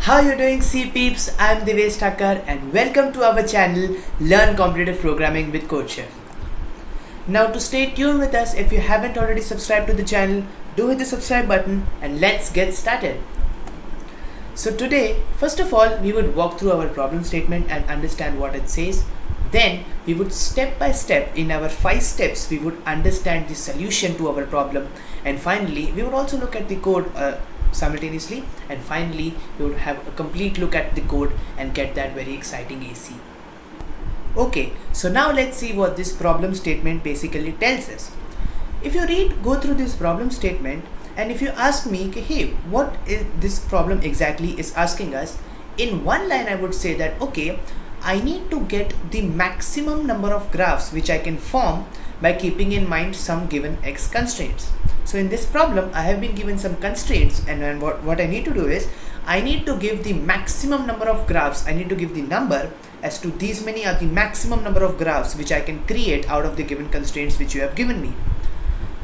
How you doing, C peeps? I'm Divesh Thakker and welcome to our channel Learn Competitive Programming with CodeChef. Now to stay tuned with us, if you haven't already subscribed to the channel, do hit the subscribe button and let's get started. So today, first of all, we would walk through our problem statement and understand what it says. Then we would step by step, in our 5 steps, we would understand the solution to our problem, and finally we would also look at the code simultaneously, and finally we would have a complete look at the code and get that very exciting AC. Okay, so now let's see what this problem statement basically tells us. If you go through this problem statement, and if you ask me, hey, what is this problem exactly is asking us, in one line I would say that, okay, I need to get the maximum number of graphs which I can form by keeping in mind some given X constraints. So in this problem, I have been given some constraints, and then what I need to do is, I need to give the maximum number of graphs. I need to give the number as to these many are the maximum number of graphs which I can create out of the given constraints which you have given me.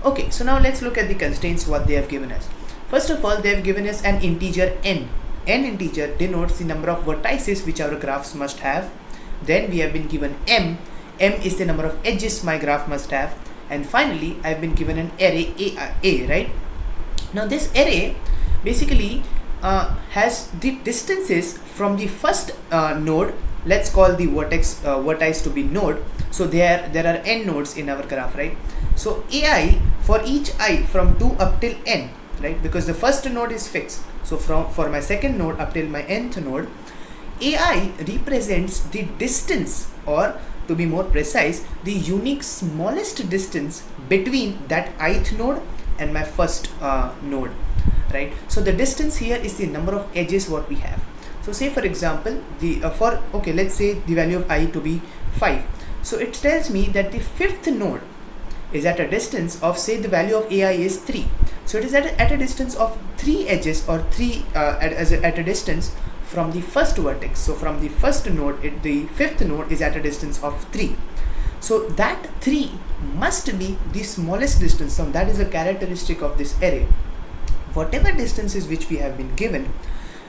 Okay, so now let's look at the constraints what they have given us. First of all, they have given us an integer n. N integer denotes the number of vertices which our graphs must have. Then we have been given m. M is the number of edges my graph must have. And finally, I have been given an array a, right? Now this array basically has the distances from the first node. Let's call the vertex to be node. So there are n nodes in our graph, right? So ai, for each I from 2 up till n, right? Because the first node is fixed. So for my second node up till my nth node, ai represents the distance, or to be more precise, the unique smallest distance between that ith node and my first node, right? So the distance here is the number of edges what we have. So say for example, let's say the value of I to be 5. So it tells me that the 5th node is at a distance of, say the value of ai is 3. So it is at a distance of 3 edges, or 3 at a distance from the first vertex. So from the first node, the 5th node is at a distance of 3. So that 3 must be the smallest distance. So that is a characteristic of this array. Whatever distances which we have been given,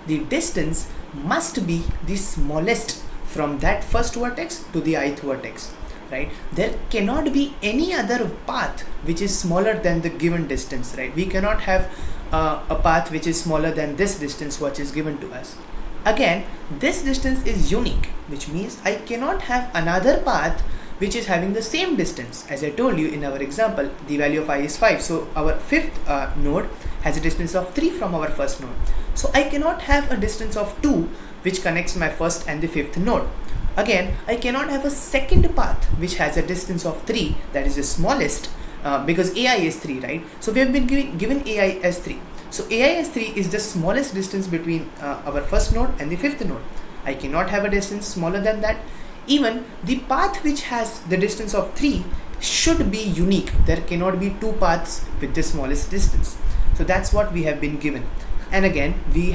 the distance must be the smallest from that first vertex to the ith vertex, right? There cannot be any other path which is smaller than the given distance, right? We cannot have a path which is smaller than this distance which is given to us. Again, this distance is unique, which means I cannot have another path which is having the same distance. As I told you in our example, the value of I is 5. So our 5th node has a distance of 3 from our first node. So I cannot have a distance of 2 which connects my first and the 5th node. Again, I cannot have a second path which has a distance of 3, that is the smallest, because ai is 3, right? So we have been given ai as 3. So ai as 3 is the smallest distance between our first node and the 5th node. I cannot have a distance smaller than that. Even the path which has the distance of 3 should be unique. There cannot be 2 paths with the smallest distance. So that's what we have been given. And again, the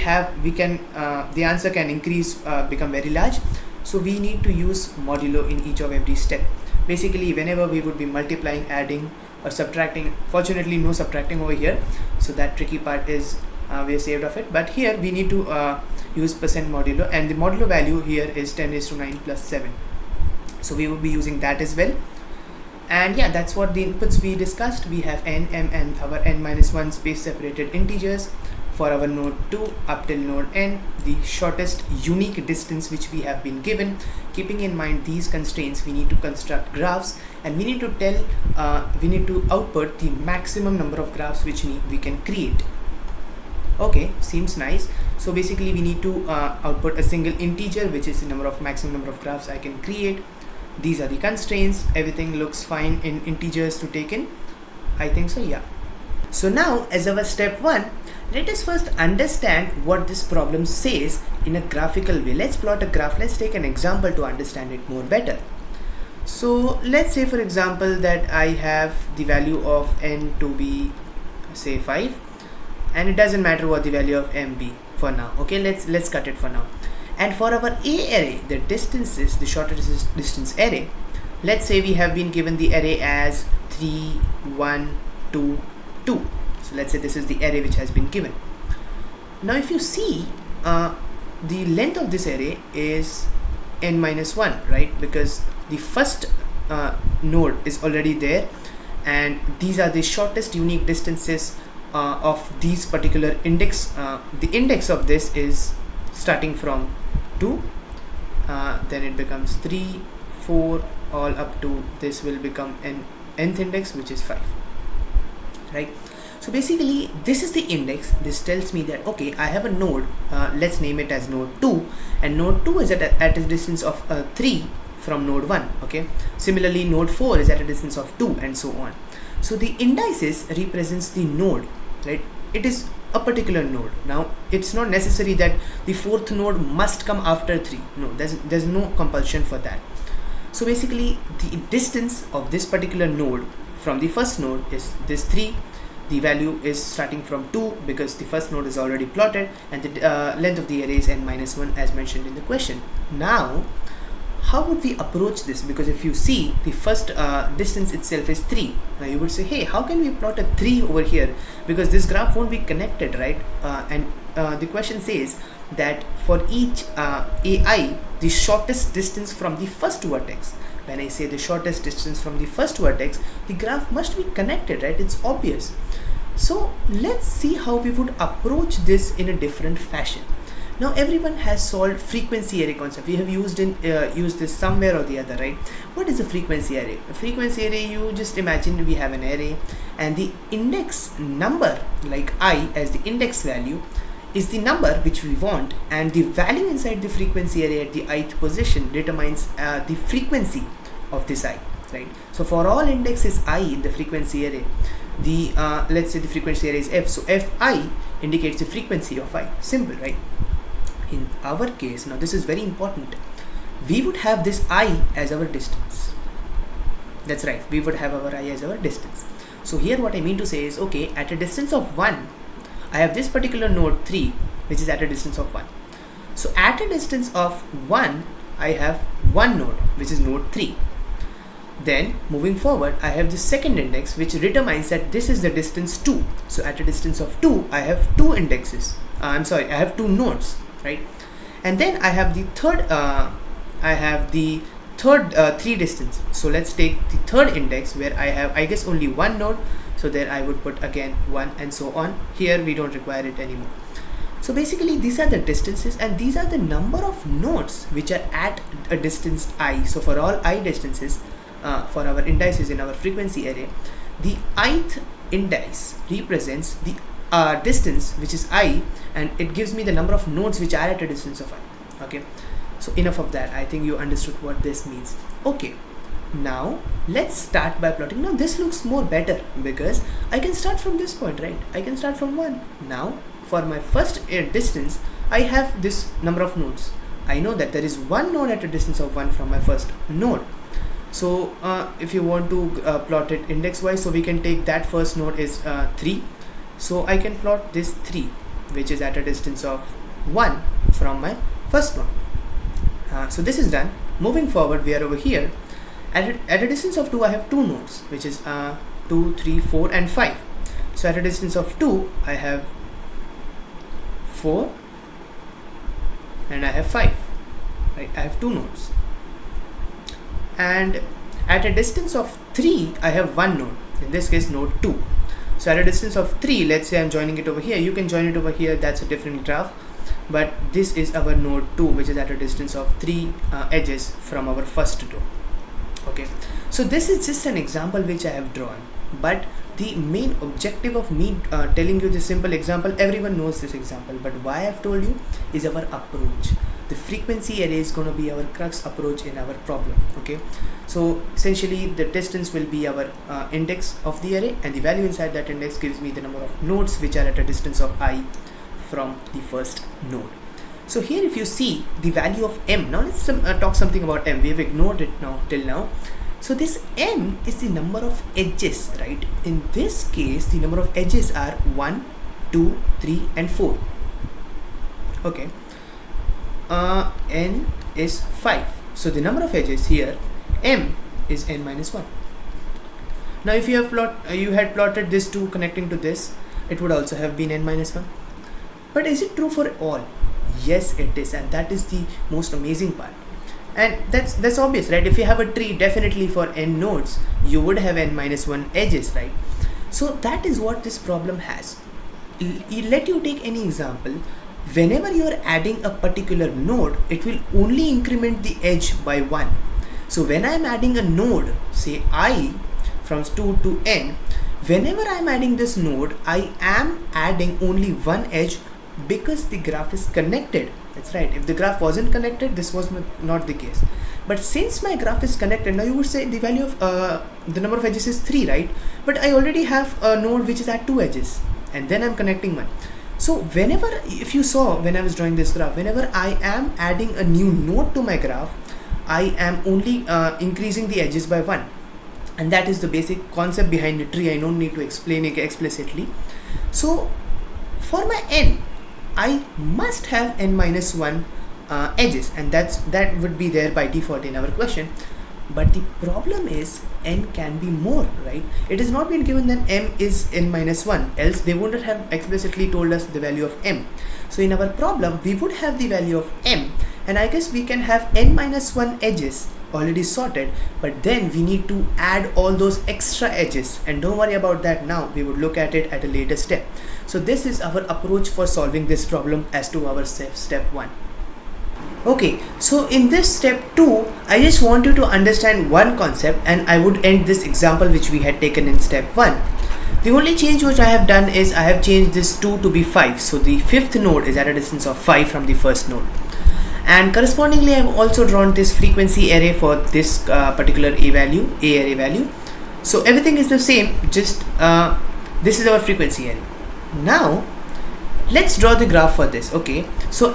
answer can increase, become very large. So we need to use modulo in each of every step. Basically, whenever we would be multiplying, adding, or subtracting, fortunately no subtracting over here, so that tricky part is we are saved of it. But here we need to use percent modulo, and the modulo value here is 10⁻⁹ plus 7. So we will be using that as well. And yeah, that's what the inputs we discussed. We have n, m, and our n-1 space separated integers for our node 2 up till node n, the shortest unique distance which we have been given. Keeping in mind these constraints, we need to construct graphs, and we need to output the maximum number of graphs which we can create. Okay, seems nice. So basically we need to output a single integer, which is the maximum number of graphs I can create. These are the constraints. Everything looks fine in integers to take in. I think so, yeah. So now, as our step 1, let us first understand what this problem says in a graphical way. Let's plot a graph. Let's take an example to understand it more better. So let's say for example that I have the value of n to be, say, 5, and it doesn't matter what the value of m be for now. Okay, let's cut it for now. And for our a array, the distances, the shortest distance array, let's say we have been given the array as 3, 1, 2, 2. So let's say this is the array which has been given. Now if you see the length of this array is n minus 1, right? Because the first node is already there, and these are the shortest unique distances of these particular index. The index of this is starting from 2, then it becomes 3, 4, all up to this will become an nth index, which is 5, right? So basically this is the index. This tells me that okay, I have a node, let's name it as node 2, and node 2 is at a distance of 3 from node 1. Okay, similarly node 4 is at a distance of 2, and so on. So the indices represents the node, right? It is a particular node. Now it's not necessary that the fourth node must come after 3. No, there's no compulsion for that. So basically the distance of this particular node from the first node is this 3. The value is starting from 2 because the first node is already plotted, and the length of the array is n minus 1 as mentioned in the question. Now how would we approach this? Because if you see, the first distance itself is 3. Now you would say, hey, how can we plot a 3 over here? Because this graph won't be connected, right? And the question says that for each AI, the shortest distance from the first vertex. When I say the shortest distance from the first vertex, the graph must be connected, right? It's obvious. So let's see how we would approach this in a different fashion. Now everyone has solved frequency array concept. We have used this somewhere or the other, right? What is a frequency array? A frequency array, you just imagine we have an array, and the index number, like I as the index value, is the number which we want, and the value inside the frequency array at the ith position determines the frequency of this I, right? So for all indexes I in the frequency array, the let's say the frequency array is f, so fi indicates the frequency of I. Simple, right? In our case, now this is very important, we would have this I as our distance. That's right, we would have our I as our distance. So here what I mean to say is, okay, at a distance of 1, I have this particular node 3, which is at a distance of 1. So at a distance of 1, I have one node, which is node 3. Then moving forward, I have the second index, which determines that this is the distance 2. So at a distance of 2, I have two indexes. I have two nodes, right? And then I have the third 3 distance. So let's take the third index where I have, I guess, only one node. So there I would put again 1, and so on. Here we don't require it anymore. So basically these are the distances, and these are the number of nodes which are at a distance I. So for all I distances, for our indices in our frequency array, the ith index represents the distance which is I, and it gives me the number of nodes which are at a distance of I. Okay, so enough of that. I think you understood what this means. Okay, now let's start by plotting. Now this looks more better because I can start from this point, right? I can start from 1. Now for my first distance, I have this number of nodes. I know that there is one node at a distance of 1 from my first node. So if you want to plot it index wise, so we can take that first node is 3. So I can plot this 3, which is at a distance of 1 from my first one. So this is done. Moving forward, we are over here. At a distance of 2, I have two nodes, which is 2, 3, 4, and 5. So at a distance of 2, I have 4 and I have 5. Right? I have two nodes. And at a distance of 3, I have one node. In this case, node 2. So at a distance of 3, let's say I'm joining it over here. You can join it over here. That's a different graph. But this is our node 2, which is at a distance of 3 edges from our first node. Okay, so this is just an example which I have drawn, but the main objective of me telling you this simple example, everyone knows this example, but why I've told you is our approach. The frequency array is going to be our crux approach in our problem. Okay, so essentially the distance will be our index of the array, and the value inside that index gives me the number of nodes which are at a distance of I from the first node. So here if you see the value of m, now let's talk something about m. We have ignored it now till now. So this m is the number of edges, right? In this case, the number of edges are 1, 2, 3, and 4. Okay. N is 5. So the number of edges here, m, is n minus 1. Now if you have you had plotted this 2 connecting to this, it would also have been n minus 1. But is it true for all? Yes, it is, and that is the most amazing part. And that's obvious, right? If you have a tree, definitely for n nodes, you would have n minus 1 edges, right? So that is what this problem has. Let you take any example. Whenever you are adding a particular node, it will only increment the edge by 1. So when I am adding a node, say I from 2 to n, whenever I am adding this node, I am adding only one edge because the graph is connected. That's right. If the graph wasn't connected, this was not the case. But since my graph is connected, now you would say the value of the number of edges is 3, right? But I already have a node which is at 2 edges, and then I'm connecting one. So whenever, if you saw when I was drawing this graph, whenever I am adding a new node to my graph, I am only increasing the edges by 1. And that is the basic concept behind the tree. I don't need to explain it explicitly. So for my n, I must have n minus 1 edges, and that would be there by default in our question. But the problem is n can be more, right? It has not been given that m is n minus 1, else they wouldn't have explicitly told us the value of m. So in our problem, we would have the value of m, and I guess we can have n minus 1 edges already sorted, but then we need to add all those extra edges, and don't worry about that now. We would look at it at a later step. So this is our approach for solving this problem as to our step 1. Okay, so in this step 2, I just want you to understand one concept, and I would end this example which we had taken in step 1. The only change which I have done is I have changed this 2 to be 5. So the fifth node is at a distance of 5 from the first node. And correspondingly, I have also drawn this frequency array for this particular a array value. So everything is the same, just this is our frequency array. Now let's draw the graph for this. Okay, so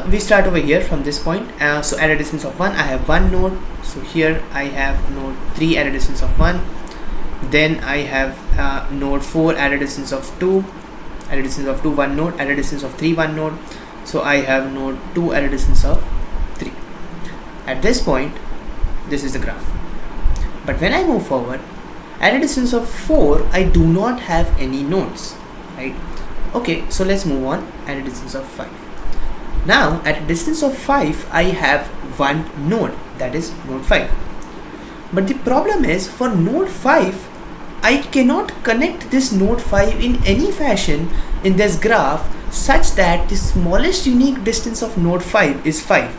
we start over here from this point. So at a distance of 1, I have one node. So here I have node 3 at a distance of 1. Then I have node 4 at a distance of 2. At a distance of 2, one node. At a distance of 3, one node. So I have node 2 at a distance of 3. At this point, this is the graph. But when I move forward, at a distance of 4, I do not have any nodes, right? Okay, so let's move on at a distance of 5. Now, at a distance of 5, I have one node, that is node 5. But the problem is, for node 5, I cannot connect this node 5 in any fashion in this graph such that the smallest unique distance of node 5 is 5.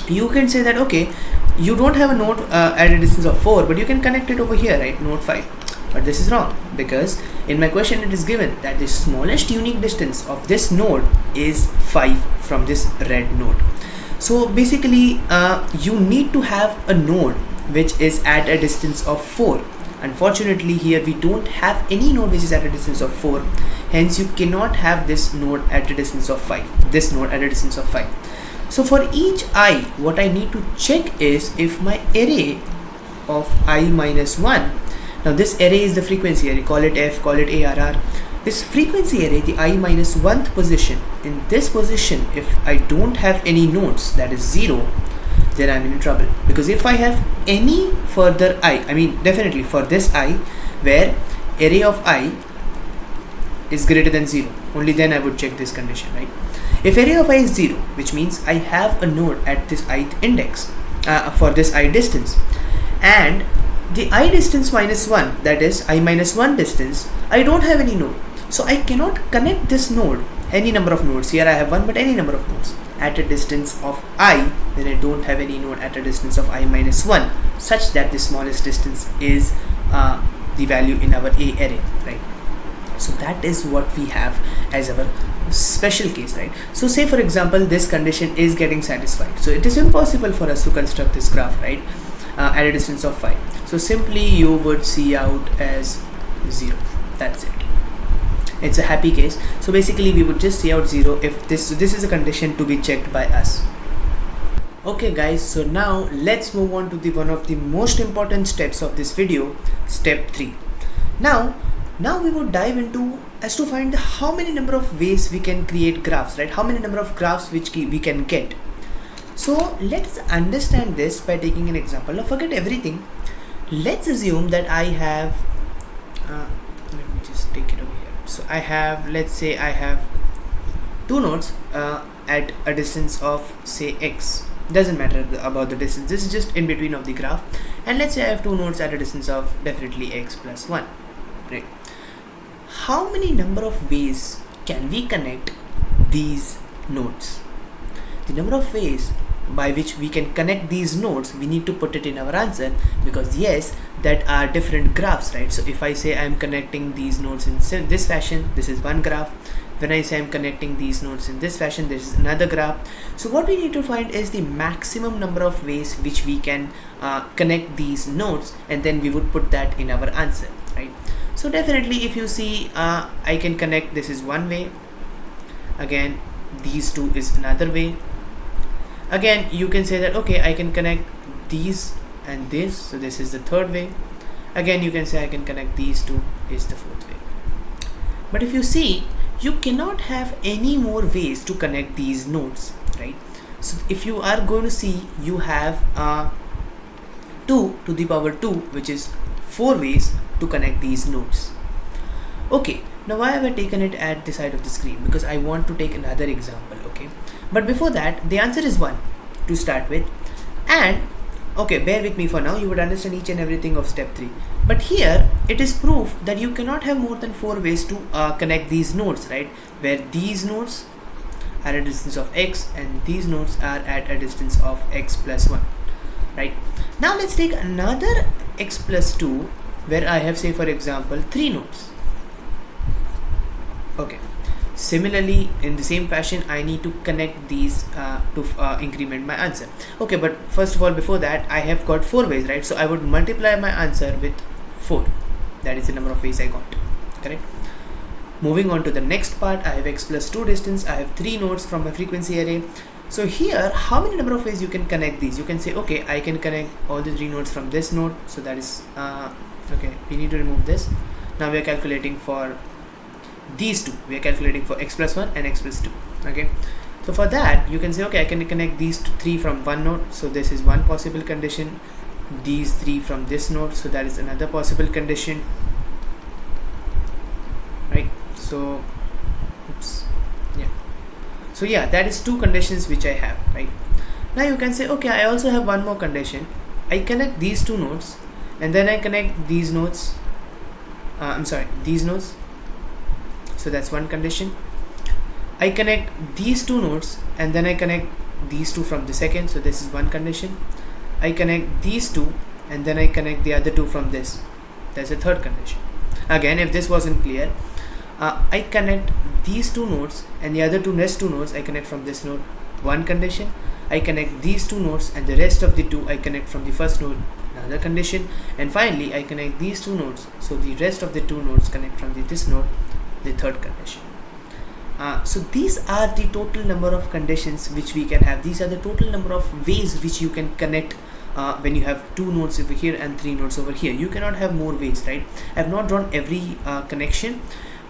You can say that, okay, you don't have a node at a distance of 4, but you can connect it over here, right, node 5. But this is wrong, because in my question it is given that the smallest unique distance of this node is 5 from this red node. So basically you need to have a node which is at a distance of 4. Unfortunately, here we don't have any node which is at a distance of 4. Hence, you cannot have this node at a distance of 5. This node at a distance of 5. So for each I, what I need to check is if my array of I minus 1. Now this array is the frequency array. Call it F, call it ARR. This frequency array, the I minus 1th position. In this position, if I don't have any nodes, that is 0. Then I'm in trouble, because if I have any further I mean definitely for this I where array of I is greater than 0, only then I would check this condition, right? If array of I is 0, which means I have a node at this ith index for this I distance, and the I distance minus 1, that is I minus 1 distance, I don't have any node, so I cannot connect this node, any number of nodes. Here I have one, but any number of nodes at a distance of I, when I don't have any node at a distance of I minus 1, such that the smallest distance is the value in our A array, right? So that is what we have as our special case, right? So say for example, this condition is getting satisfied. So it is impossible for us to construct this graph, right? At a distance of 5. So simply you would see out as 0. That's it. It's a happy case. So basically we would just see out 0 if this is a condition to be checked by us. Okay guys, so now let's move on to the one of the most important steps of this video, step 3. Now we would dive into as to find how many number of ways we can create graphs, right? How many number of graphs which we can get. So let's understand this by taking an example. Now forget everything. Let's assume that I have let me just take it over here. So I have, let's say I have two nodes at a distance of say x. Doesn't matter about the distance, this is just in between of the graph. And let's say I have two nodes at a distance of definitely x plus 1, right? How many number of ways can we connect these nodes? The number of ways by which we can connect these nodes, we need to put it in our answer, because yes, that are different graphs, right? So if I say I'm connecting these nodes in this fashion, this is one graph. When I say I'm connecting these nodes in this fashion, this is another graph. So what we need to find is the maximum number of ways which we can connect these nodes, and then we would put that in our answer, right? So definitely if you see, I can connect, this is one way, again these two is another way. Again, you can say that okay, I can connect these and this, so this is the third way. Again, you can say I can connect these two, is the fourth way. But if you see, you cannot have any more ways to connect these nodes, right? So if you are going to see, you have 2 to the power 2, which is 4 ways to connect these nodes. Okay, now why have I taken it at the side of the screen? Because I want to take another example, okay? But before that, the answer is 1 to start with. And okay, bear with me for now, you would understand each and everything of step 3. But here it is proof that you cannot have more than 4 ways to connect these nodes, right? Where these nodes are at a distance of x and these nodes are at a distance of x plus 1, right? Now let's take another x plus 2 where I have, say for example, 3 nodes. Okay. Similarly, in the same fashion, I need to connect these to increment my answer. Okay, but first of all, before that, I have got 4 ways, right? So I would multiply my answer with 4. That is the number of ways I got, correct? Moving on to the next part, I have x plus 2 distance. I have 3 nodes from my frequency array. So here, how many number of ways you can connect these? You can say, okay, I can connect all the 3 nodes from this node. So that is, okay, we need to remove this. Now we are calculating for these two. We are calculating for x plus 1 and x plus 2. Okay, so for that you can say, okay, I can connect these 3 from one node, so this is one possible condition. These 3 from this node, so that is another possible condition, right? So oops, yeah, so yeah, that is 2 conditions which I have, right? Now you can say, okay, I also have one more condition. I connect these 2 nodes and then I connect these nodes, these nodes. So that's one condition. I connect these 2 nodes and then I connect these 2 from the second. So this is one condition. I connect these 2 and then I connect the other 2 from this. That's a third condition. Again, if this wasn't clear, I connect these 2 nodes and the other rest 2 nodes I connect from this node. One condition. I connect these 2 nodes and the rest of the 2 I connect from the first node. Another condition. And finally, I connect these 2 nodes. So the rest of the 2 nodes connect from this node. The third condition. So these are the total number of conditions which we can have. These are the total number of ways which you can connect when you have 2 nodes over here and 3 nodes over here. You cannot have more ways, right? I have not drawn every connection,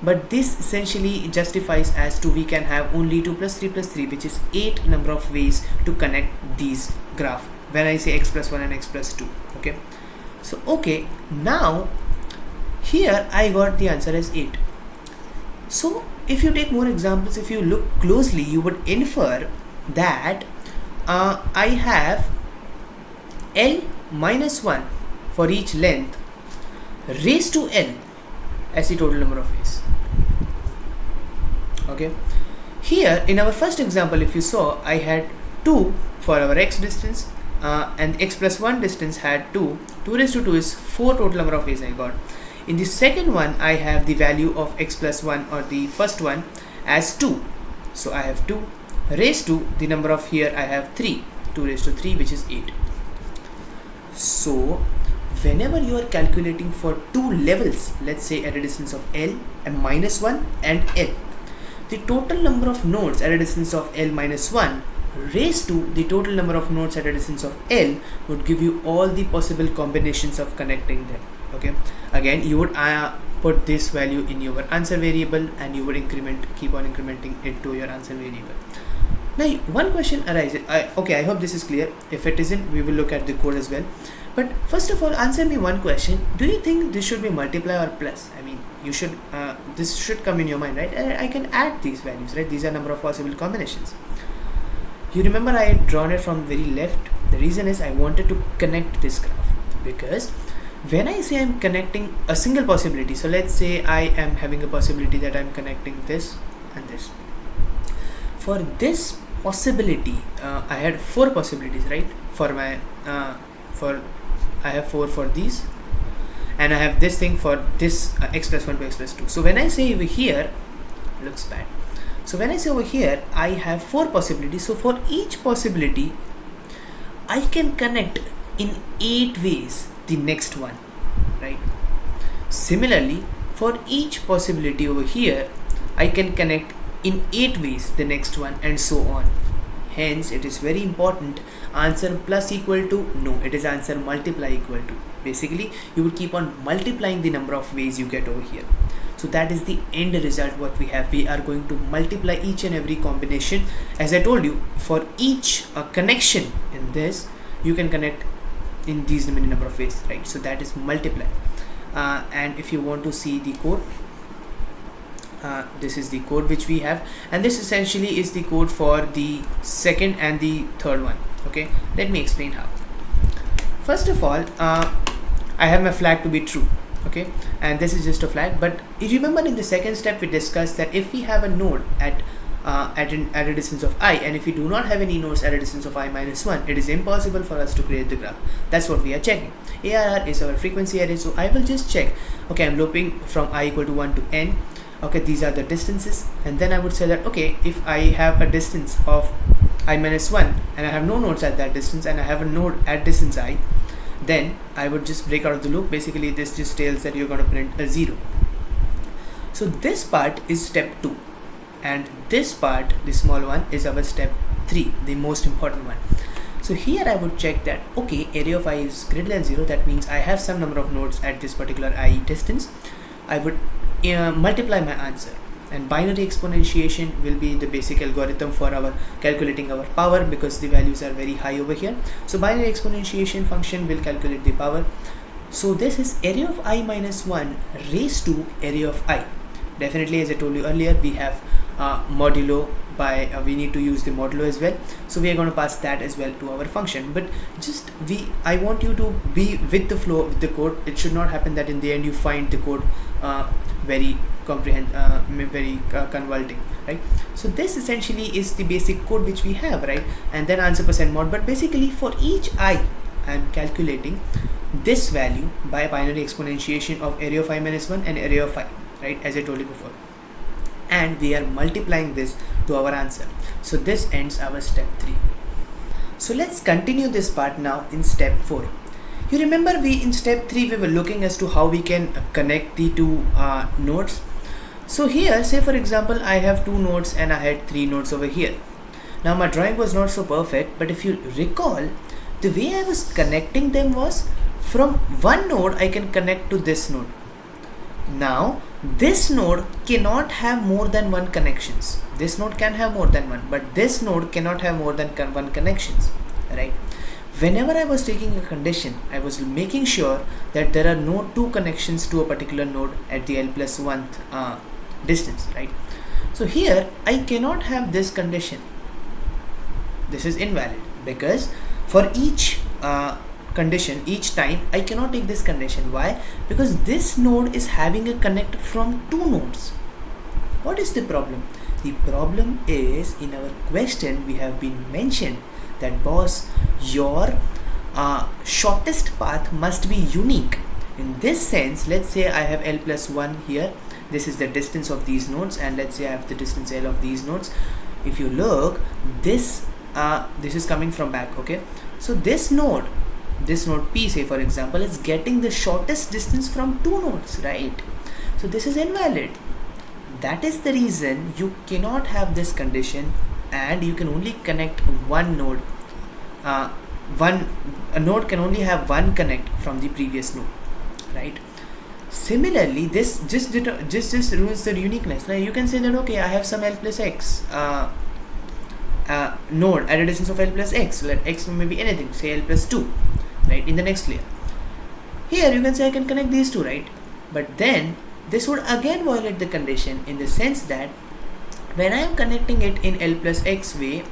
but this essentially justifies as to we can have only 2 plus 3 plus 3, which is 8 number of ways to connect these graph when I say x plus 1 and x plus 2. Okay, so okay, now here I got the answer as 8. So if you take more examples, if you look closely, you would infer that I have L minus 1 for each length raised to L as the total number of ways. Okay, here in our first example, if you saw, I had 2 for our x distance and x plus 1 distance had 2. 2 raised to 2 is 4 total number of ways I got. In the second one, I have the value of x plus 1 or the first one as 2. So I have 2 raised to the number of here I have 3. 2 raised to 3, which is 8. So whenever you are calculating for 2 levels, let's say at a distance of L and minus 1 and L, the total number of nodes at a distance of L minus 1 raised to the total number of nodes at a distance of L would give you all the possible combinations of connecting them. Okay, again you would put this value in your answer variable and you would keep on incrementing it to your answer variable. Now one question arises, I hope this is clear. If it isn't, we will look at the code as well. But first of all, answer me one question. Do you think this should be multiply or plus? I mean, you should this should come in your mind, right? I can add these values, right? These are number of possible combinations. You remember I had drawn it from very left. The reason is I wanted to connect this graph, because when I say I'm connecting a single possibility, so let's say I am having a possibility that I'm connecting this and this. For this possibility, I had 4 possibilities, right? For my I have 4 for these, and I have this thing for this x plus 1 to x plus 2. So when I say over here, looks bad. So when I say over here, I have 4 possibilities. So for each possibility, I can connect in 8 ways the next one, right? Similarly, for each possibility over here, I can connect in 8 ways the next one, and so on. Hence, it is very important. Answer plus equal to, no, it is answer multiply equal to. Basically, you would keep on multiplying the number of ways you get over here. So that is the end result what we have. We are going to multiply each and every combination. As I told you, for each connection in this, you can connect in these many number of ways, right? So that is multiply. And if you want to see the code, this is the code which we have, and this essentially is the code for the second and the third one. Okay, let me explain how. First of all, I have my flag to be true, okay, and this is just a flag. But you remember in the second step we discussed that if we have a node at a distance of I, and if we do not have any nodes at a distance of I minus 1, it is impossible for us to create the graph. That's what we are checking. ARR is our frequency array, so I will just check, okay, I'm looping from I equal to 1 to n. Okay, these are the distances, and then I would say that, okay, if I have a distance of I minus 1 and I have no nodes at that distance, and I have a node at distance I, then I would just break out of the loop. Basically, this just tells that you're going to print a 0. So this part is step 2, and this part, the small one, is our step 3, the most important one. So here I would check that, okay, area of I is greater than 0. That means I have some number of nodes at this particular I distance. I would multiply my answer, and binary exponentiation will be the basic algorithm for our calculating our power, because the values are very high over here. So binary exponentiation function will calculate the power. So this is area of I minus 1 raised to area of I. Definitely, as I told you earlier, we have modulo by we need to use the modulo as well, so we are going to pass that as well to our function. But just I want you to be with the flow of the code. It should not happen that in the end you find the code very convoluting, right? So this essentially is the basic code which we have, right? And then answer percent mod. But basically for each I am calculating this value by binary exponentiation of area of I minus 1 and area of I, right, as I told you before, and we are multiplying this to our answer. So this ends our step 3. So let's continue this part now in step 4. You remember in step 3 we were looking as to how we can connect the two nodes. So here, say for example, I have 2 nodes and I had 3 nodes over here. Now my drawing was not so perfect, but if you recall, the way I was connecting them was from one node I can connect to this node. Now this node cannot have more than one connections. This node can have more than one, but this node cannot have more than one connections, right? Whenever I was taking a condition, I was making sure that there are no 2 connections to a particular node at the L plus 1th distance, right? So here I cannot have this condition. This is invalid, because for each condition, each time I cannot take this condition. Why? Because this node is having a connect from 2 nodes. What is the problem? The problem is, in our question we have been mentioned that, boss, your shortest path must be unique. In this sense, let's say I have L plus 1 here. This is the distance of these nodes, and let's say I have the distance L of these nodes. If you look, this is coming from back, okay? So this node P, say for example, is getting the shortest distance from 2 nodes, right? So this is invalid. That is the reason you cannot have this condition, and you can only connect one node. A node can only have one connect from the previous node, right? Similarly, this just ruins the uniqueness. Now you can say that, okay, I have some L plus X node at a distance of L plus X. Let X may be anything, say L plus 2, right, in the next layer. Here you can say I can connect these 2, right? But then this would again violate the condition, in the sense that when I am connecting it in L plus X way,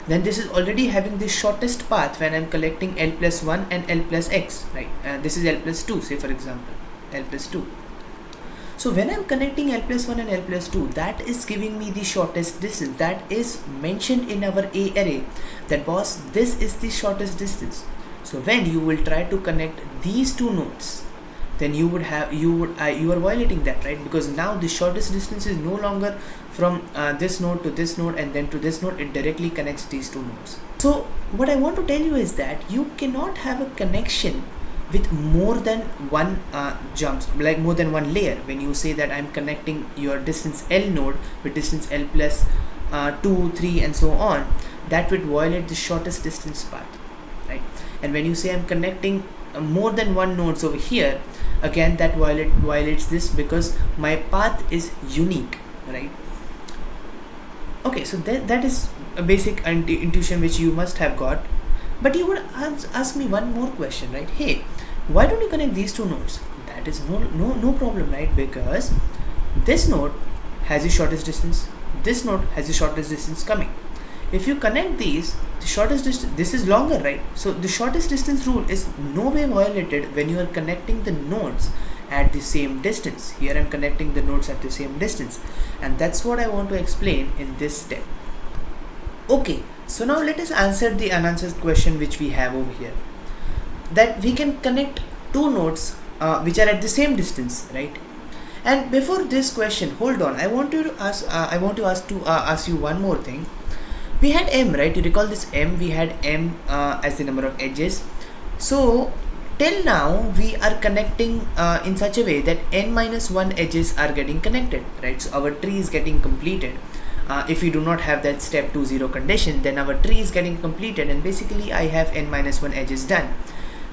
then this is already having the shortest path when I'm collecting L plus 1 and L plus X, right? This is L plus 2, say for example, L plus 2. So when I'm connecting L plus 1 and L plus 2, that is giving me the shortest distance. That is mentioned in our A array, that boss, this is the shortest distance. So when you will try to connect these two nodes, then you are violating that, right? Because now the shortest distance is no longer from this node to this node and then to this node. It directly connects these two nodes. So what I want to tell you is that you cannot have a connection with more than one jumps, like more than one layer. When you say that I'm connecting your distance L node with distance L plus 2, 3 and so on, that would violate the shortest distance path, right? And when you say I'm connecting more than one nodes over here, again that violates this, because my path is unique, right? Okay, so that is a basic intuition which you must have got. But you would ask me one more question, right? Hey, why don't you connect these two nodes? That is no problem, right? Because this node has the shortest distance, this node has the shortest distance coming. If you connect these, the shortest distance, this is longer, right? So the shortest distance rule is no way violated when you are connecting the nodes at the same distance. Here I'm connecting the nodes at the same distance, and that's what I want to explain in this step. Okay, so now let us answer the unanswered question which we have over here, that we can connect two nodes which are at the same distance, right? And before this question, hold on, I want to ask you one more thing. We had m, right? You recall this m? We had m as the number of edges. So till now we are connecting in such a way that n minus 1 edges are getting connected, right? So our tree is getting completed. If we do not have that step 2-0 condition, then our tree is getting completed, and basically I have n minus 1 edges done.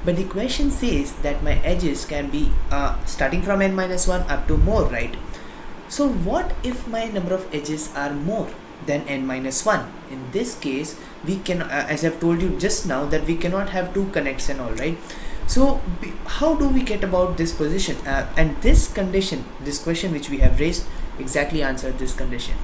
But the question says that my edges can be starting from n minus 1 up to more, right? So what if my number of edges are more than n minus 1? In this case, we can, as I've told you just now, that we cannot have two connects and all, right? So how do we get about this position? And this condition, this question which we have raised, exactly answered this condition.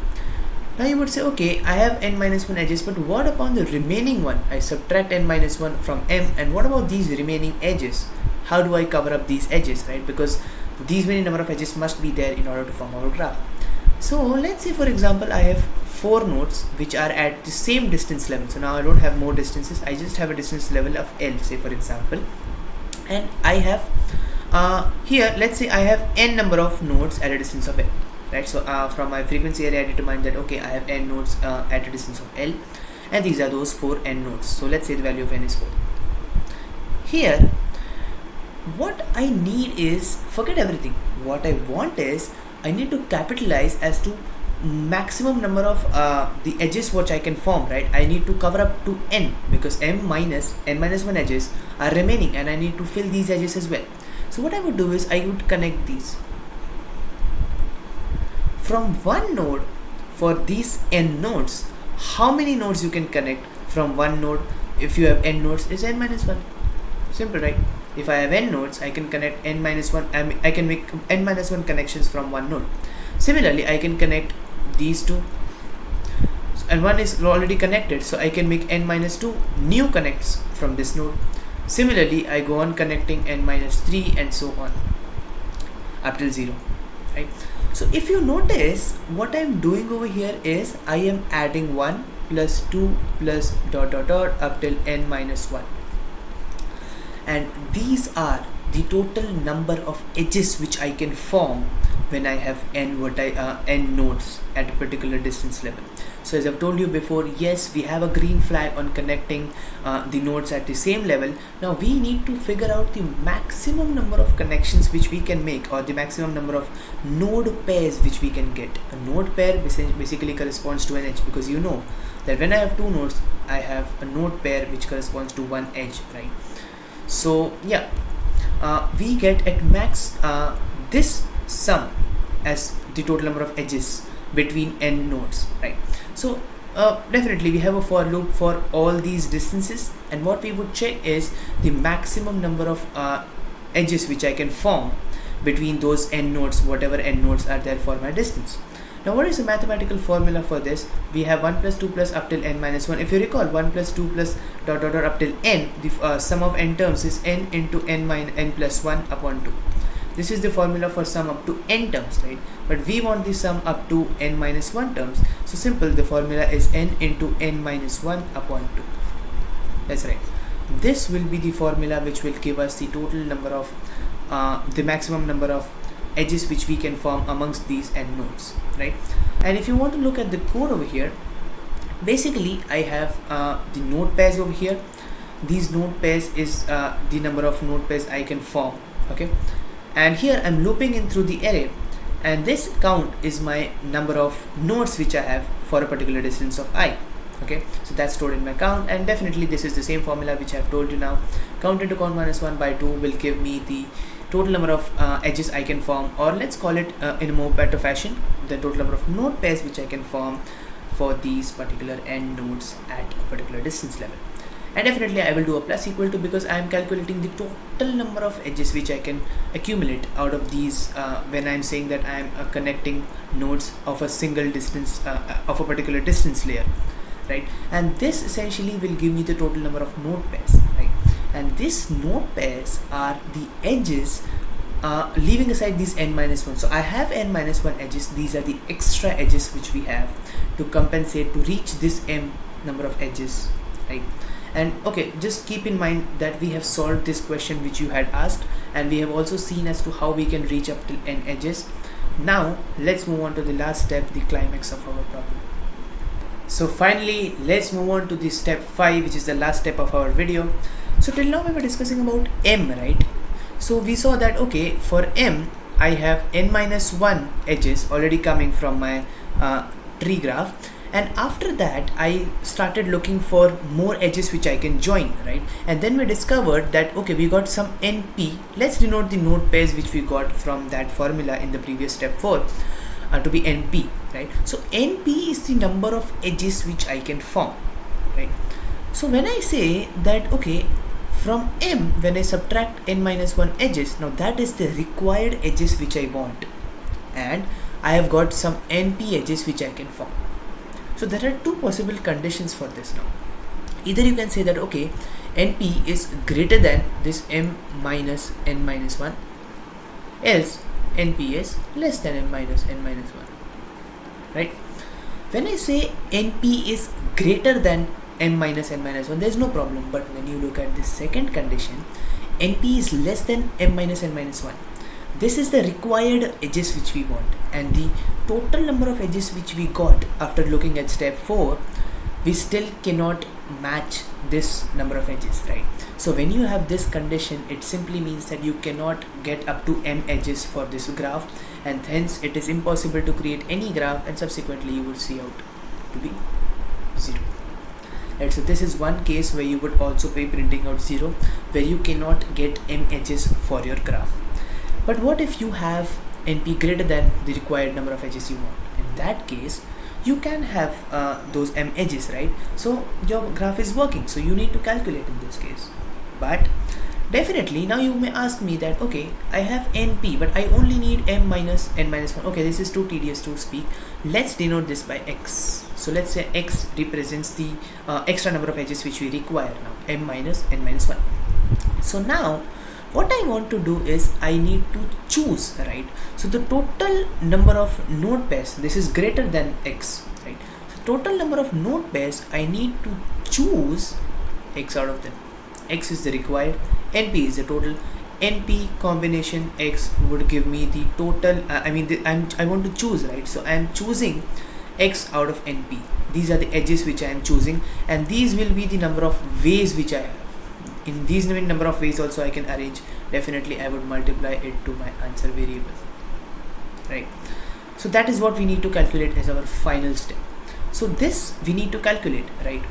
Now you would say, okay, I have n minus 1 edges, but what upon the remaining one? I subtract n minus 1 from m, and what about these remaining edges? How do I cover up these edges, right? Because these many number of edges must be there in order to form our graph. So let's say, for example, I have 4 nodes which are at the same distance level. So now I don't have more distances, I just have a distance level of L, say for example, and I have here, let's say I have n number of nodes at a distance of L. Right, so from my frequency array I determined that, okay, I have n nodes at a distance of L, and these are those 4 n nodes. So let's say the value of n is 4. Here what I need is, forget everything, what I want is, I need to capitalize as to maximum number of the edges which I can form, right? I need to cover up to n, because n minus 1 edges are remaining, and I need to fill these edges as well. So what I would do is, I would connect these from one node. For these n nodes, how many nodes you can connect from one node? If you have n nodes, is n minus 1. Simple, right? If I have n nodes, I can connect n minus 1. I can make n minus 1 connections from one node. Similarly, I can connect these two, and one is already connected, so I can make n minus 2 new connects from this node. Similarly, I go on connecting n minus 3 and so on up till 0, right? So if you notice, what I'm doing over here is, I am adding 1 plus 2 plus dot dot dot up till n minus 1, and these are the total number of edges which I can form when I have n nodes at a particular distance level. So as I've told you before, yes, we have a green flag on connecting the nodes at the same level. Now we need to figure out the maximum number of connections which we can make, or the maximum number of node pairs which we can get. A node pair basically corresponds to an edge, because you know that when I have 2 nodes, I have a node pair which corresponds to 1 edge, right? So yeah, we get at max this sum as the total number of edges between n nodes, right? So definitely we have a for loop for all these distances, and what we would check is the maximum number of edges which I can form between those n nodes, whatever n nodes are there for my distance. Now what is the mathematical formula for this? We have 1 plus 2 plus up till n minus 1. If you recall, 1 plus 2 plus dot dot dot up till n, the sum of n terms is n into n plus 1 upon 2. This is the formula for sum up to n terms, right? But we want the sum up to n minus 1 terms. So simple, the formula is n into n minus 1 upon 2. That's right. This will be the formula which will give us the total number of, the maximum number of edges which we can form amongst these n nodes, right? And if you want to look at the code over here, basically I have the node pairs over here. These node pairs is the number of node pairs I can form, okay? And here I'm looping in through the array, and this count is my number of nodes which I have for a particular distance of I. Okay, so that's stored in my count, and definitely this is the same formula which I've told you now. Count into count minus 1 by 2 will give me the total number of edges I can form, or let's call it in a more better fashion, the total number of node pairs which I can form for these particular n nodes at a particular distance level. And definitely I will do a plus equal to, because I am calculating the total number of edges which I can accumulate out of these when I am saying that I am connecting nodes of a single distance, of a particular distance layer, right? And this essentially will give me the total number of node pairs, right? And these node pairs are the edges leaving aside these n minus 1. So I have n minus 1 edges. These are the extra edges which we have to compensate to reach this m number of edges, right? And okay, just keep in mind that we have solved this question which you had asked, and we have also seen as to how we can reach up till n edges. Now let's move on to the last step, the climax of our problem. So finally, let's move on to the step 5, which is the last step of our video. So till now we were discussing about m, right? So we saw that okay, for m I have n minus 1 edges already coming from my tree graph, and after that I started looking for more edges which I can join, right? And then we discovered that okay, we got some np. Let's denote the node pairs which we got from that formula in the previous step 4 to be np, right? So np is the number of edges which I can form, right? So when I say that okay, from m, when I subtract n minus 1 edges, now that is the required edges which I want, and I have got some np edges which I can form. So there are two possible conditions for this now. Either you can say that okay, np is greater than this m minus n minus 1, else np is less than n minus 1, right? When I say np is greater than m minus n minus 1, there's no problem. But when you look at the second condition, np is less than m minus n minus 1, this is the required edges which we want, and the total number of edges which we got after looking at step 4, we still cannot match this number of edges, right? So when you have this condition, it simply means that you cannot get up to m edges for this graph, and hence it is impossible to create any graph, and subsequently you will see out to be 0. Right, so this is one case where you would also be printing out 0, where you cannot get m edges for your graph. But what if you have np greater than the required number of edges you want? In that case, you can have those m edges, right? So your graph is working, so you need to calculate in this case. But definitely now you may ask me that okay, I have np, but I only need m minus n minus 1. Okay, this is too tedious to speak. Let's denote this by x. So let's say x represents the extra number of edges which we require now, m minus n minus 1. So now what I want to do is I need to choose, right? So the total number of node pairs, this is greater than x, right? So total number of node pairs, I need to choose x out of them. X is the required, np is the total. Np combination x would give me the total. I want to choose, right? So I am choosing x out of np. These are the edges which I am choosing, and these will be the number of ways which I have. In these number of ways also I can arrange. Definitely I would multiply it to my answer variable, right? So that is what we need to calculate as our final step. So this we need to calculate, right?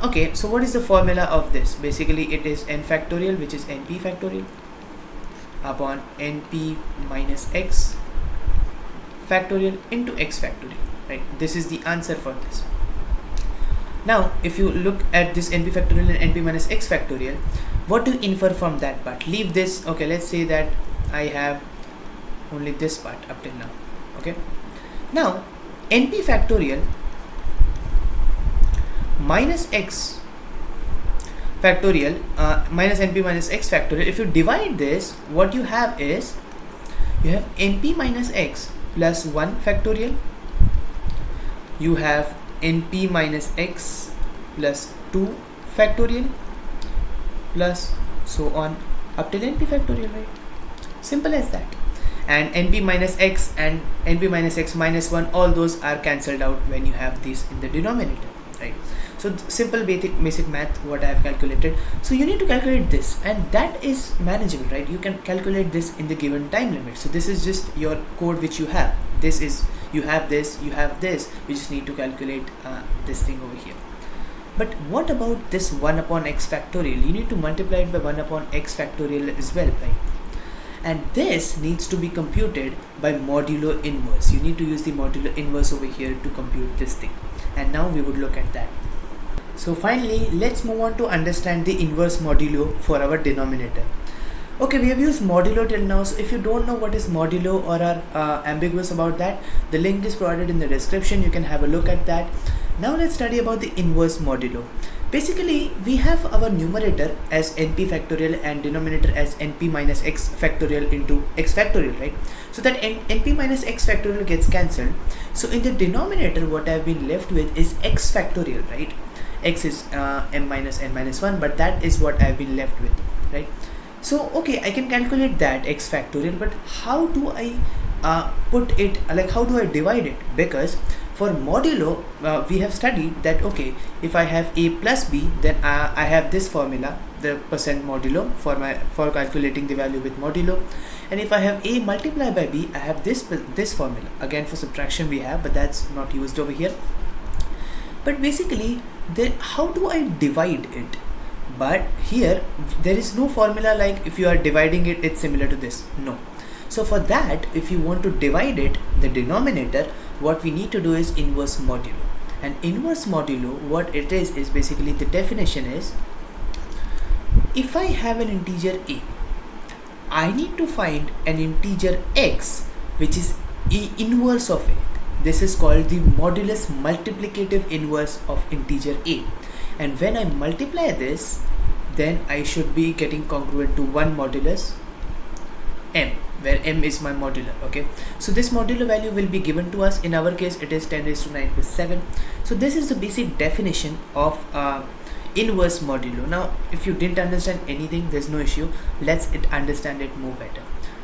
Okay, so what is the formula of this? Basically it is n factorial, which is np factorial upon np minus x factorial into x factorial, right? This is the answer for this. Now if you look at this np factorial and np minus x factorial, what do you infer from that part? Leave this. Okay, let's say that I have only this part up till now. Okay, Now np factorial minus x factorial minus np minus x factorial, if you divide this, what you have is you have np minus x plus 1 factorial, you have np minus x plus 2 factorial plus so on up till np factorial, right? Simple as that. And np minus x and np minus x minus 1, all those are cancelled out when you have these in the denominator, right? So simple basic math what I have calculated. So you need to calculate this, and that is manageable, right? You can calculate this in the given time limit. So this is just your code which you have. This is, you have this, you have this, you just need to calculate this thing over here. But what about this 1 upon x factorial? You need to multiply it by 1 upon x factorial as well, right? And this needs to be computed by modulo inverse. You need to use the modulo inverse over here to compute this thing. And now we would look at that. So finally, let's move on to understand the inverse modulo for our denominator. Okay, we have used modulo till now. So if you don't know what is modulo or are ambiguous about that, the link is provided in the description. You can have a look at that. Now let's study about the inverse modulo. Basically, we have our numerator as np factorial and denominator as np minus x factorial into x factorial, right? So that np minus x factorial gets cancelled. So in the denominator, what I've been left with is x factorial, right? X is m minus n minus 1, but that is what I've been left with, right? So okay, I can calculate that x factorial, but how do I put it, like how do I divide it? Because for modulo, we have studied that okay, if I have a plus b, then I have this formula, the percent modulo for calculating the value with modulo. And if I have a multiplied by b, I have this formula. Again, for subtraction we have, but that's not used over here. But basically, how do I divide it? But here there is no formula like if you are dividing it, it's similar to this. No. So for that, if you want to divide it, the denominator, what we need to do is inverse modulo. And inverse modulo, what it is basically the definition is, if I have an integer a, I need to find an integer x which is inverse of it. This is called the modulus multiplicative inverse of integer a. And when I multiply this, then I should be getting congruent to 1 modulus m, where m is my modular. Okay, so this modular value will be given to us. In our case, it is 10 raised to 9 plus 7. So this is the basic definition of inverse modulo. Now, if you didn't understand anything, there's no issue. Let's understand it more better.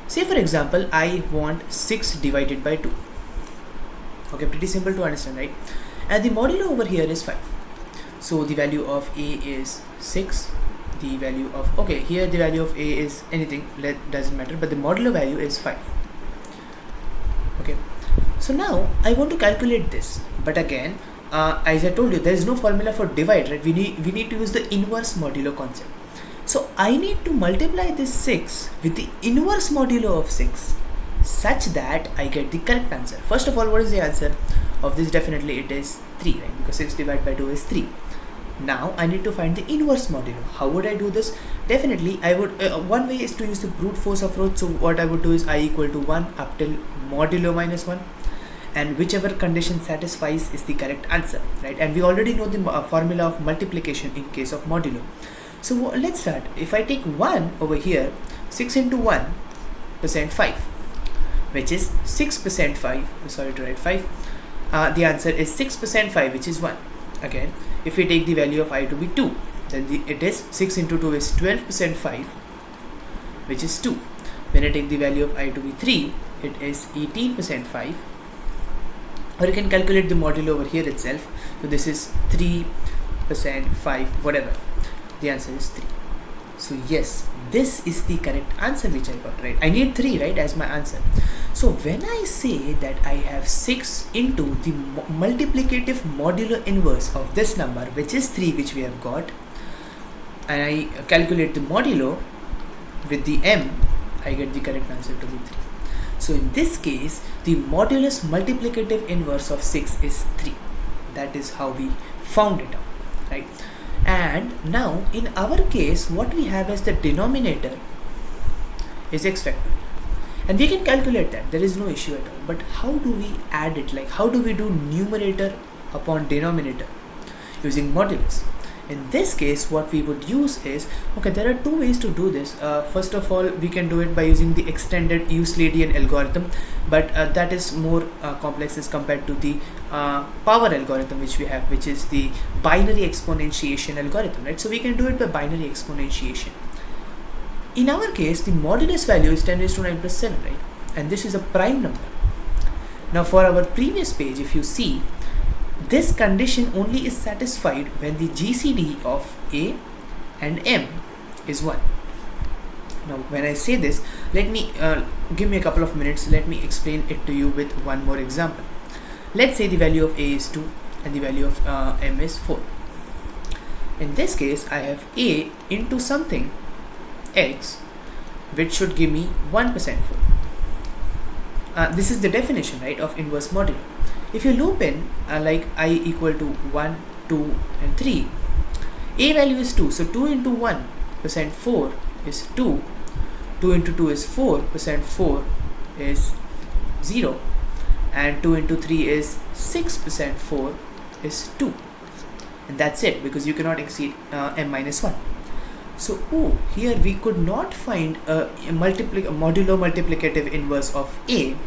Say for example, I want 6 divided by 2. Okay, pretty simple to understand, right? And the modulo over here is 5. So the value of a is 6. The value of, okay, here the value of a is anything, doesn't matter, but the modulo value is 5. Okay, so now I want to calculate this, but again, as I told you, there is no formula for divide, right? We need to use the inverse modulo concept. So I need to multiply this 6 with the inverse modulo of 6 such that I get the correct answer. First of all, what is the answer of this? Definitely it is 3, right? Because 6 divided by 2 is 3. Now I need to find the inverse modulo. How would I do this? Definitely I would, one way is to use the brute force approach. So what I would do is I equal to 1 up till modulo minus 1, and whichever condition satisfies is the correct answer, right? And we already know the formula of multiplication in case of modulo. So let's start. If I take 1 over here, 6 into 1% 5, which is 6% 5, sorry to write 5, the answer is 6% 5, which is 1. Again, if we take the value of I to be 2, then it is 6 into 2 is 12% 5, which is 2. When I take the value of I to be 3, it is 18% 5, or you can calculate the modulo over here itself. So this is 3%, 5, whatever. The answer is 3. So yes, this is the correct answer which I got, right? I need 3, right, as my answer. So when I say that I have 6 into the multiplicative modulo inverse of this number, which is 3, which we have got, and I calculate the modulo with the m, I get the correct answer to be 3. So in this case, the modulus multiplicative inverse of 6 is 3. That is how we found it out, right? And now in our case, what we have as the denominator is x factorial. And we can calculate that, there is no issue at all. But how do we add it? Like, how do we do numerator upon denominator using modulus? In this case, what we would use is, okay, there are two ways to do this. First of all, we can do it by using the extended Euclidean algorithm, but that is more complex as compared to the power algorithm which we have, which is the binary exponentiation algorithm, right? So we can do it by binary exponentiation. In our case, the modulus value is 10 raised to 9 plus 7, right? And this is a prime number. Now for our previous page, if you see, this condition only is satisfied when the GCD of A and M is 1. Now when I say this, let me give me a couple of minutes, let me explain it to you with one more example. Let's say the value of A is 2 and the value of M is 4. In this case, I have A into something X, which should give me 1% 4. This is the definition, right, of inverse modulo. If you loop in like I equal to 1, 2 and 3, A value is 2, so 2 into 1 percent 4 is 2, 2 into 2 is 4, percent 4 is 0, and 2 into 3 is 6, percent 4 is 2, and that's it, because you cannot exceed M minus 1. So here we could not find a modulo multiplicative inverse of A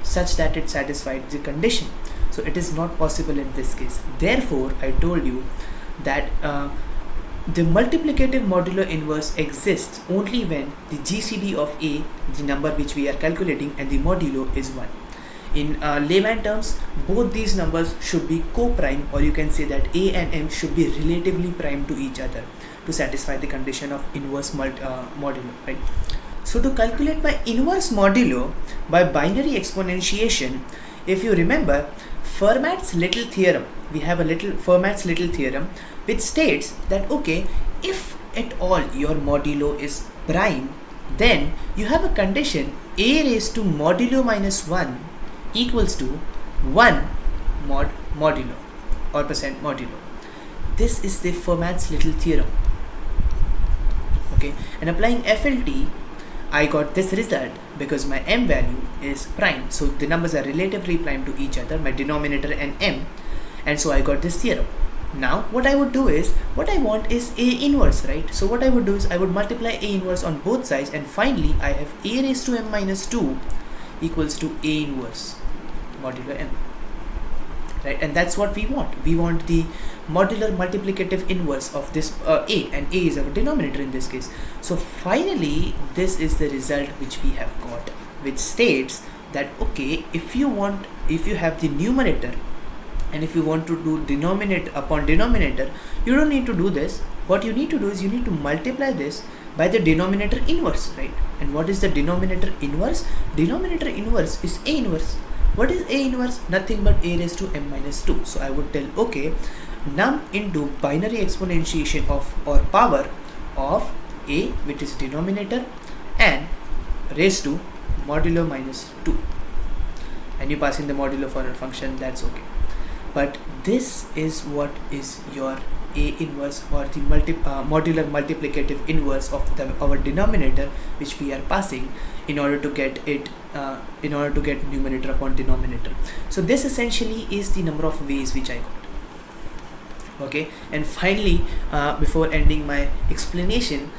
such that it satisfied the condition. So it is not possible in this case. Therefore, I told you that the multiplicative modulo inverse exists only when the GCD of A, the number which we are calculating, and the modulo is 1. In layman terms, both these numbers should be co-prime, or you can say that A and M should be relatively prime to each other to satisfy the condition of inverse modulo, right? So to calculate my inverse modulo by binary exponentiation, if you remember Fermat's little theorem, we have a little Fermat's little theorem which states that, okay, if at all your modulo is prime, then you have a condition A raised to modulo minus 1 equals to 1 mod modulo or percent modulo. This is the Fermat's little theorem. Okay, and applying FLT, I got this result because my M value is prime, so the numbers are relatively prime to each other, my denominator and M, and so I got this theorem. Now what I would do is, what I want is A inverse, right? So what I would do is I would multiply A inverse on both sides, and finally I have A raised to M minus 2 equals to A inverse modulo M, right? And that's what we want. We want the modular multiplicative inverse of this A, and A is our denominator in this case. So finally this is the result which we have got, which states that, okay, if you have the numerator and if you want to do denominator upon denominator, you don't need to do this. What you need to do is you need to multiply this by the denominator inverse, right? And what is the denominator inverse? Denominator inverse is A inverse. What is A inverse? Nothing but A raised to M minus 2. So I would tell, okay, num into binary exponentiation of or power of A, which is denominator, and raised to modulo minus 2. And you pass in the modulo for a function, that's okay. But this is what is your A inverse, or the modular multiplicative inverse of our denominator, which we are passing in order to get it numerator upon denominator. So this essentially is the number of ways which I got. Okay, and finally, before ending my explanation,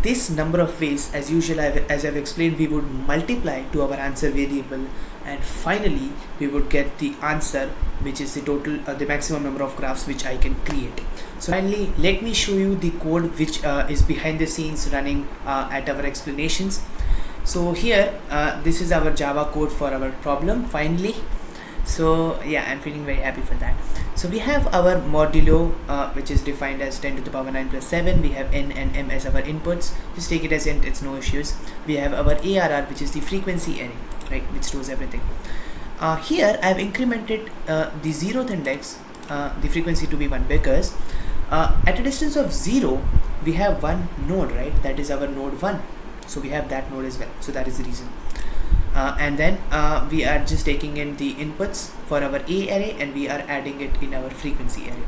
this number of ways, as usual, as I've explained, we would multiply to our answer variable, and finally we would get the answer, which is the total, the maximum number of graphs which I can create. So finally, let me show you the code which is behind the scenes running at our explanations. So here, this is our Java code for our problem finally. So yeah, I'm feeling very happy for that. So we have our modulo, which is defined as 10 to the power 9 plus 7. We have N and M as our inputs. Just take it as int, it's no issues. We have our ARR, which is the frequency array, right, which stores everything. Here I have incremented the 0th index, the frequency, to be 1, because at a distance of 0 we have one node, right? That is our node 1. So we have that node as well. So that is the reason. And then we are just taking in the inputs for our A array, and we are adding it in our frequency array.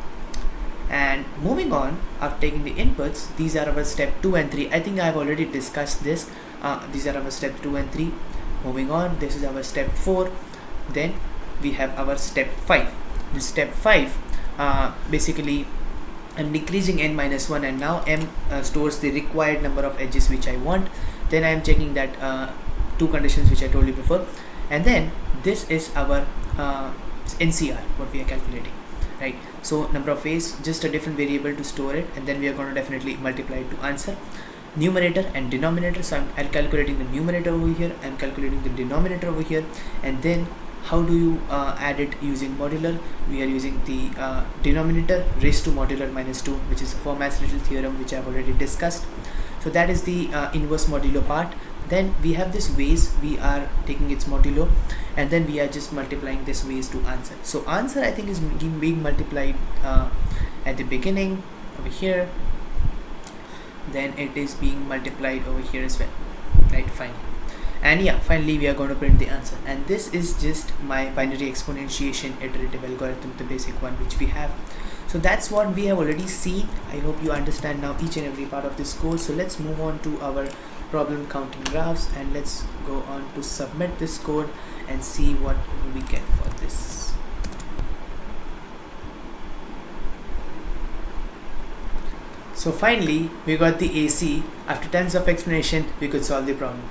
And moving on, after taking the inputs, these are our step 2 and 3. I think I have already discussed this. These are our step 2 and 3. Moving on, this is our step 4. Then we have our step 5. This step 5, basically I'm decreasing n minus 1, and now m stores the required number of edges which I want. Then I am checking that two conditions which I told you before, and then this is our NCR, what we are calculating, right? So number of ways, just a different variable to store it, and then we are going to definitely multiply it to answer numerator and denominator. So I'm calculating the numerator over here, I'm calculating the denominator over here, and then how do you add it using modular? We are using the denominator raised to modular minus 2, which is a Fermat's little theorem which I have already discussed. So that is the inverse modulo part. Then we have this ways, we are taking its modulo, and then we are just multiplying this ways to answer. So answer, I think, is being multiplied at the beginning over here, then it is being multiplied over here as well, right? Fine. And yeah, finally we are going to print the answer, and this is just my binary exponentiation iterative algorithm, the basic one which we have. So that's what we have already seen. I hope you understand now each and every part of this code. So let's move on to our problem counting graphs, and let's go on to submit this code and see what we get for this. So finally we got the AC. After tons of explanation, we could solve the problem.